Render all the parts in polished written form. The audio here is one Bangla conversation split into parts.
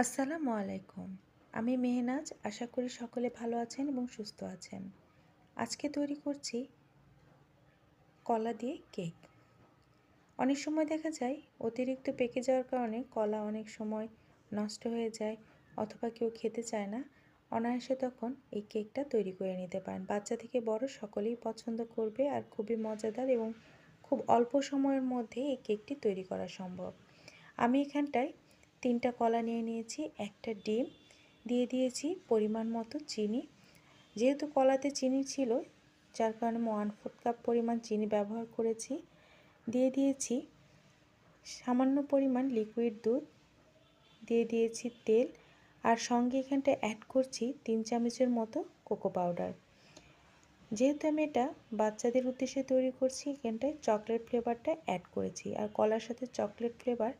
আসসালামু আলাইকুম। আমি মেহনাজ। আশা করি সকলে ভালো আছেন এবং সুস্থ আছেন। আজকে তৈরি করছি কলা দিয়ে কেক। অনেক সময় দেখা যায় অতিরিক্ত পেকে যাওয়ার কারণে কলা অনেক সময় নষ্ট হয়ে যায় অথবা কেউ খেতে চায় না। অনায়াসে তখন এই কেকটা তৈরি করে নিতে পারেন। বাচ্চা থেকে বড় সকলেই পছন্দ করবে আর খুবই মজাদার এবং খুব অল্প সময়ের মধ্যে এই কেকটি তৈরি করা সম্ভব। আমি এখানটায় 3টা কলা নিয়ে নিয়েছি, একটা ডিম দিয়ে দিয়েছি, পরিমাণ মতো চিনি। যেহেতু কলাতে চিনি ছিল যার কারণে আমি 1/4 কাপ পরিমাণ চিনি ব্যবহার করেছি। দিয়ে দিয়েছি সামান্য পরিমাণ লিকুইড দুধ, দিয়ে দিয়েছি তেল, আর সঙ্গে এখানটায় অ্যাড করছি 3 চামচের মতো কোকো পাউডার। যেহেতু আমি এটা বাচ্চাদের উদ্দেশ্যে তৈরি করছি, এখানটায় চকলেট ফ্লেভারটা অ্যাড করেছি। আর কলার সাথে চকলেট ফ্লেভার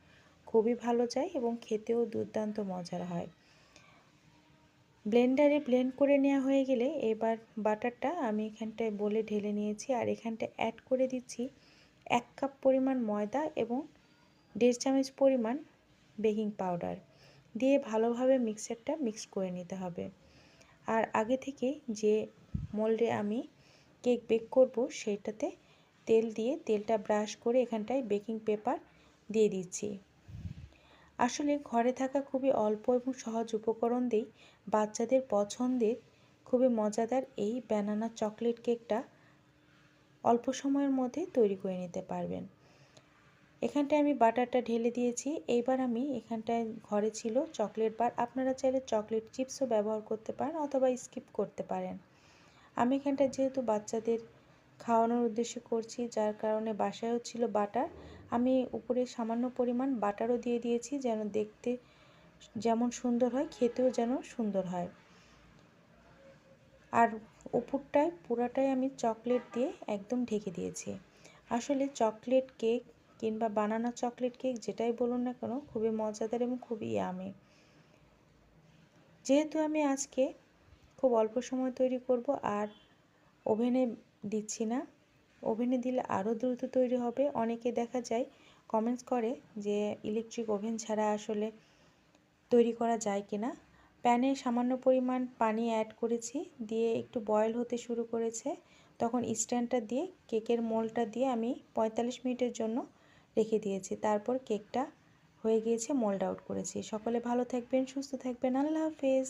খুবই ভালো যায় এবং খেতেও দুর্দান্ত মজার হয়। ব্লেন্ডারে ব্লেন্ড করে নেওয়া হয়ে গেলে এবার বাটারটা আমি এখানটায় বলে ঢেলে নিয়েছি। আর এখানটায় অ্যাড করে দিচ্ছি 1 কাপ পরিমাণ ময়দা এবং 1.5 চামচ পরিমাণ বেকিং পাউডার দিয়ে ভালোভাবে মিক্সারটা মিক্স করে নিতে হবে। আর আগে থেকে যে মোল্ডে আমি কেক বেক করব সেইটাতে তেল দিয়ে তেলটা ব্রাশ করে এখানটায় বেকিং পেপার দিয়ে দিচ্ছি। আসলে ঘরে থাকা খুবই অল্প এবং সহজ উপকরণ দিয়েই বাচ্চাদের পছন্দের খুবই মজাদার এই ব্যানানা চকলেট কেকটা অল্প সময়ের মধ্যে তৈরি করে নিতে পারবেন। এখানটায় আমি বাটারটা ঢেলে দিয়েছি। এইবার আমি এখানটায় ঘরে ছিল চকলেট বার, আপনারা চাইলে চকলেট চিপসও ব্যবহার করতে পারেন অথবা স্কিপ করতে পারেন। আমি এখানটায় যেহেতু বাচ্চাদের খাওয়ানোর উদ্দেশ্যে করছি যার কারণে বাসায়ও ছিল বাটার, আমি উপরে সামান্য পরিমাণ বাটারও দিয়ে দিয়েছি যেন দেখতে যেমন সুন্দর হয় খেতেও যেন সুন্দর হয়। আর উপরটায় পুরাটাই আমি চকলেট দিয়ে একদম ঢেকে দিয়েছি। আসলে চকলেট কেক কিংবা বানানা চকলেট কেক যেটাই বলুন না কেন খুবই মজাদার এবং খুবই ইয়ামি। যেহেতু আমি আজকে খুব অল্প সময় তৈরি করব আর ওভেনে দিচ্ছি না, ওভেনে দিলে আরও দ্রুত তৈরি হবে। অনেকে দেখা যায় কমেন্টস করে যে ইলেকট্রিক ওভেন ছাড়া আসলে তৈরি করা যায় কিনা। প্যানে সামান্য পরিমাণ পানি অ্যাড করেছি, দিয়ে একটু বয়েল হতে শুরু করেছে, তখন স্ট্যান্ডটা দিয়ে কেকের মোল্ডটা দিয়ে আমি 45 মিনিটের জন্য রেখে দিয়েছি। তারপর কেকটা হয়ে গিয়েছে, মোল্ড আউট করেছি। সকলে ভালো থাকবেন, সুস্থ থাকবেন। আল্লাহ হাফেজ।